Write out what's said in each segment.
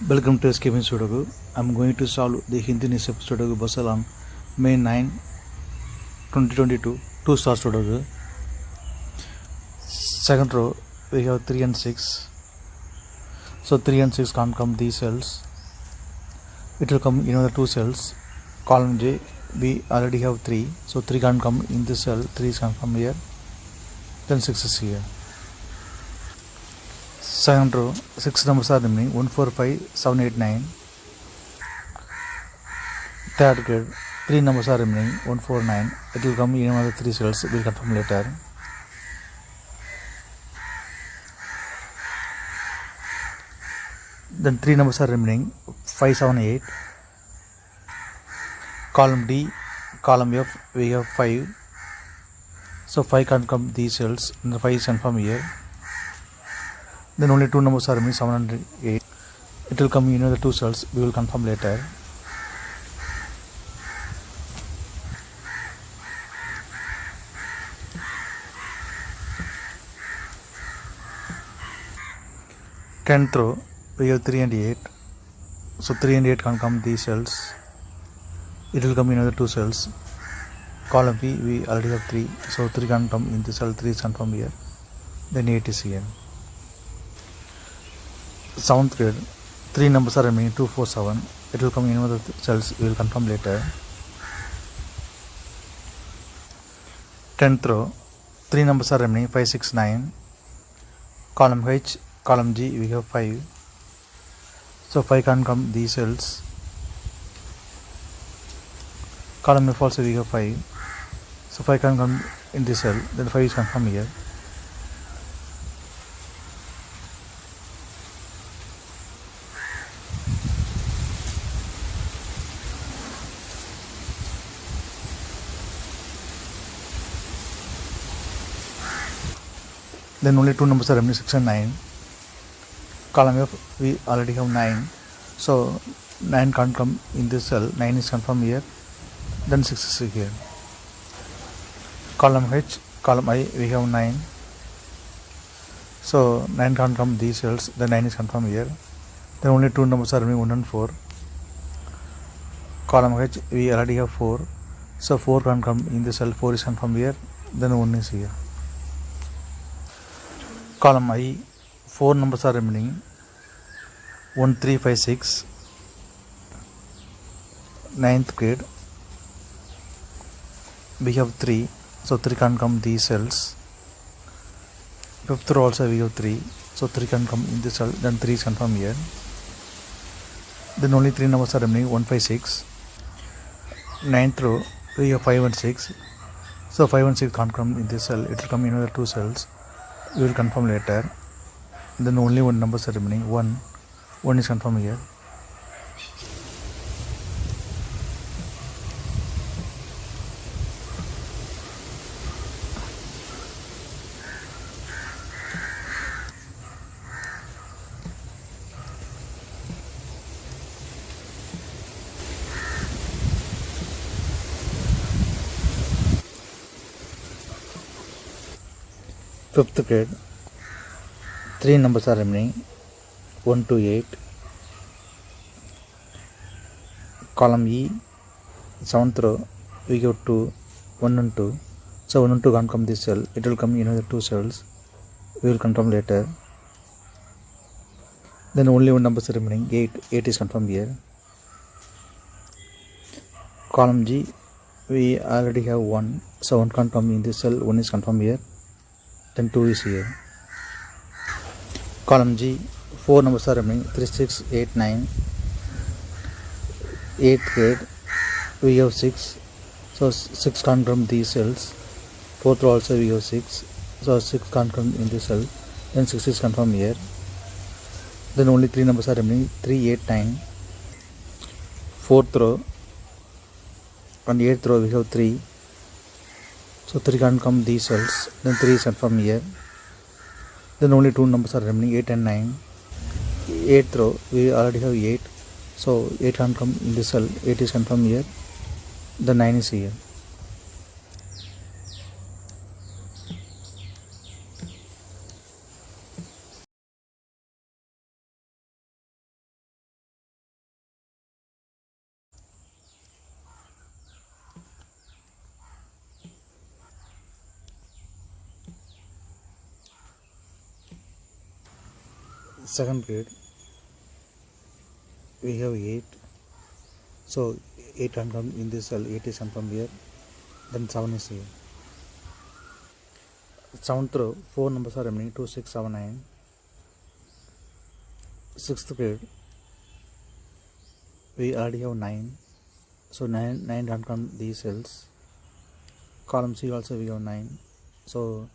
Welcome to SkVm Sudoku. I'm going to solve the Hindi Nisab Sudoku puzzle on May 9, 2022, 2-star Sudoku. Second row, we have 3 and 6. So 3 and 6 can't come these cells. It will come in other two cells. Column J, we already have 3. So 3 can't come in this cell, 3 can come here. Then 6 is here. Second row, 6 numbers are remaining 1, 4, 5, 7, 8, 9. Third grade, 3 numbers are remaining 1, 4, 9. It will come in another 3 cells, we will confirm later. Then 3 numbers are remaining 5, 7, 8. Column D, column F, we have 5. So 5 can't come these cells, and the 5 is confirmed here. Then only 2 numbers are remaining 7 and 8. It will come in the 2 cells, we will confirm later. Tenth row, we have 3 and 8. So 3 and 8 can't come these cells. It will come in the 2 cells. Column B, we already have 3. So 3 can't come in the cell, 3 is confirmed here. Then 8 is here. 7th grade, 3 numbers are remaining 2, 4, 7. It will come in the cells, we will confirm later. 10th row, 3 numbers are remaining 5, 6, 9. Column H, column G, we have 5. So 5 can't come these cells. Column F also we have 5. So 5 can't come in this cell, then 5 is confirmed here. Then only 2 numbers are remaining 6 and 9. Column F, we already have 9. So 9 can't come in this cell, 9 is confirmed here. Then 6 is here. Column H, column I, we have 9. So 9 can't come these cells, then 9 is confirmed here. Then only 2 numbers are remaining 1 and 4. Column H, we already have 4. So 4 can't come in the cell, 4 is confirmed here. Then 1 is here. Column I, 4 numbers are remaining 1, 3, 5, 6. 9th grade, we have 3. So 3 can't come these cells. 5th row also we have 3. So 3 can come in this cell, then 3 is confirmed here. Then only 3 numbers are remaining 1, 5, 6. 9th row, we have 5 and 6. So 5 and 6 can't come in this cell, it will come in another 2 cells. We will confirm later. Then only 1 numbers are remaining 1. 1 is confirmed here. Fifth grade, 3 numbers are remaining 1 to 8. Column E, 7th row, we go to 1 and 2. So 1 and 2 can't come this cell, it will come in another 2 cells. We will confirm later. Then only 1 numbers are remaining 8. 8 is confirmed here. Column G, we already have 1. So 1 can't come in this cell, 1 is confirmed here. Then 2 is here. Column G, 4 numbers are remaining 3, 6, 8, 9. 8th grade, we have 6. So 6 can't come these cells. 4th row also we have 6. So 6 can't come in this cell. Then 6 is confirmed here. Then only 3 numbers are remaining 3, 8, 9. 4th row and 8th row we have 3. So 3 can't come these cells, then 3 is confirmed here. Then only 2 numbers are remaining 8 and 9. 8th row, we already have 8. So 8 can't come in this cell, 8 is confirmed here. The 9 is here. Second grade we have 8, so 8 can come in this cell, 8 is confirmed here, then 7 is here. 7th row 4 numbers are remaining, 2, 6, 7, 9. 6th grade we already have 9, so 9 can come these cells. Column C also we have 9, so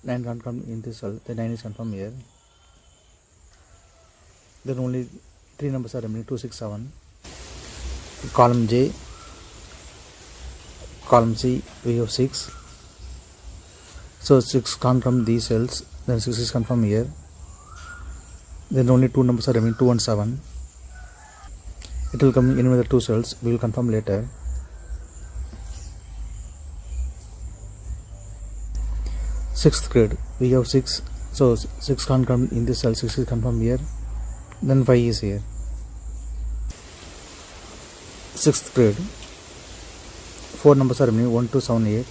9 can come in this cell, the 9 is confirmed here. Then only 3 numbers are remaining, 2, 6, 7. Column J, column C we have 6, so 6 can't come these cells, then 6 is confirmed here. Then only 2 numbers are remaining, 2 and 7. It will come in with the 2 cells, we will confirm later. 6th grade we have 6, so 6 can't come in this cell, 6 is confirmed here, then 5 is here. 6th grade 4 numbers are remaining, 1, 2, 7, 8.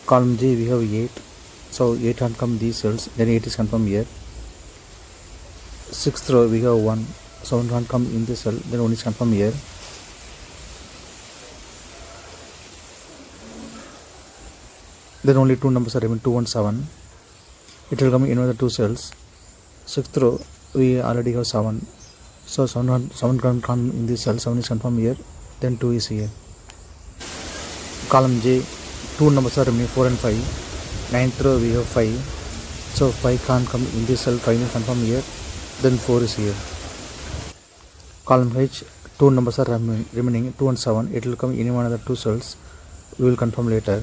Column G we have 8, so 8 can't come these cells, then 8 is confirmed here. 6th row we have 1, so 1 can't come in this cell, then 1 is confirmed here. Then only 2 numbers are remaining, 2 and 7. It will come in with the 2 cells. 6th row we already have 7, so 7 can't come in this cell, 7 is confirmed here, then 2 is here. Column J 2 numbers are remaining, 4 and 5. 9th row we have 5, so 5 can't come in this cell, 5 is confirmed here, then 4 is here. Column H 2 numbers are remaining, 2 and 7. It will come in one of the 2 cells, we will confirm later.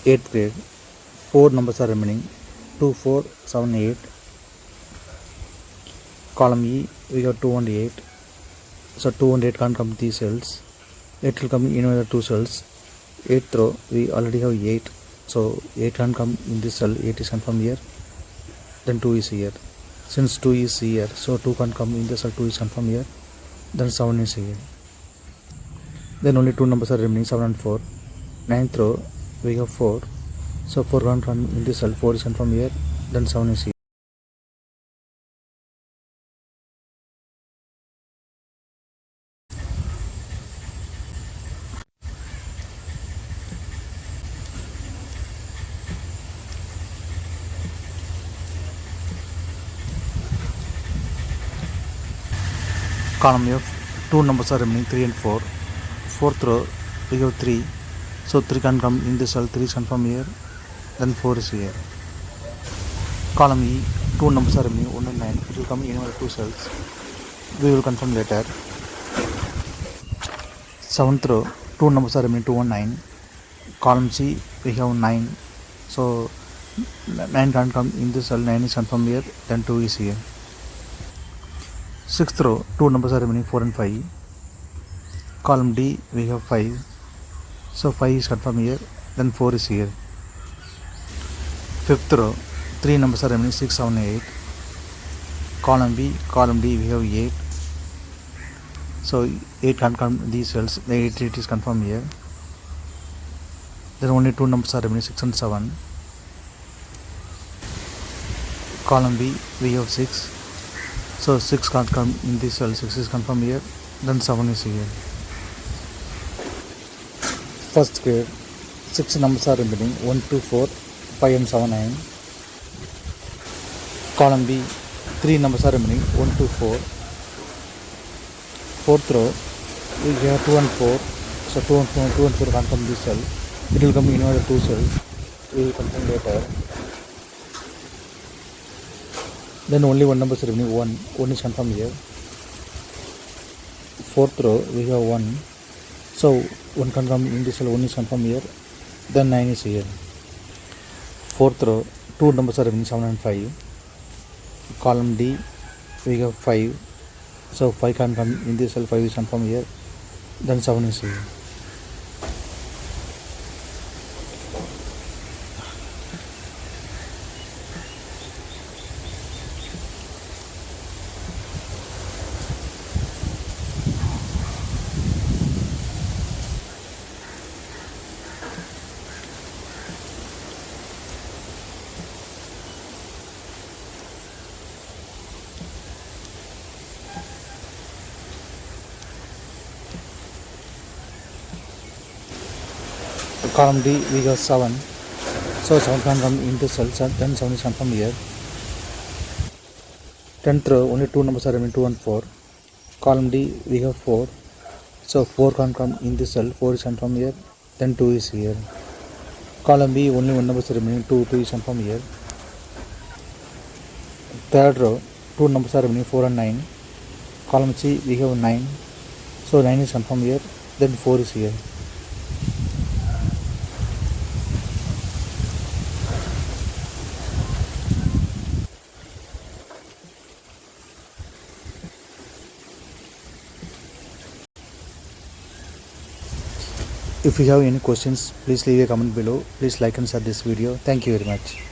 Eighth grade 4 numbers are remaining, 2, 4, 7, 8. Column E we have 2 and 8, so 2 and 8 can't come these cells, it will come in with the 2 cells. 8th row we already have 8, so 8 can't come in this cell, 8 is confirmed here, then 2 is here. Since 2 is here, so 2 can't come in the cell, 2 is confirmed here, then 7 is here. Then only 2 numbers are remaining, 7 and 4. 9th row we have 4, so 4 can't come in this cell, 4 is confirmed here, then 7 is here. Column F 2 numbers are remaining, 3 and 4. 4th row we have 3, so 3 can come in this cell, 3 is confirmed here, then 4 is here. Column E 2 numbers are remaining, 1 and 9. It will come in one of the 2 cells, we will confirm later. 7th row 2 numbers are remaining, 2 and 9. Column C we have 9, so 9 can't come in this cell, 9 is confirmed here, then 2 is here. 6th row 2 numbers are remaining, 4 and 5. Column D we have 5, so 5 is confirmed here, then 4 is here. 5th row 3 numbers are remaining, 6, 7, 8. Column B, column D we have 8, so 8 can't come these cells, the 8 is confirmed here. Then only 2 numbers are remaining, 6 and 7. Column B we have 6, so 6 can't come in this cell, 6 is confirmed here, then 7 is here. First grade 6 numbers are remaining, 1, 2, 4, 5 and 7, 9. Column B 3 numbers are remaining, 1, 2, 4. 4th row we have 2 and 4, so 2 and 4 can't come this cell, it will come in another 2 cells, we will confirm later. Then only 1 number is remaining, 1 is confirmed here. 4th row we have 1, so 1 can come in this cell, 1 is confirmed here, then 9 is here. 4th row 2 numbers are remaining, 7 and 5. Column D we have 5, So 5 can come in this cell, 5 is confirmed here, then 7 is here. Column D we got 7, so 7 can come into cells, and then 7 is confirmed here. 10th row only 2 numbers are remaining, 2 and 4. Column D we have 4, so 4 can come in this cell, 4 is confirmed here, then 2 is here. Column B only 1 number is remaining, 2 is confirmed here. 3rd row 2 numbers are remaining, 4 and 9. Column C we have 9, so 9 is confirmed here, then 4 is here. If you have any questions, please leave a comment below. Please like and share this video. Thank you very much.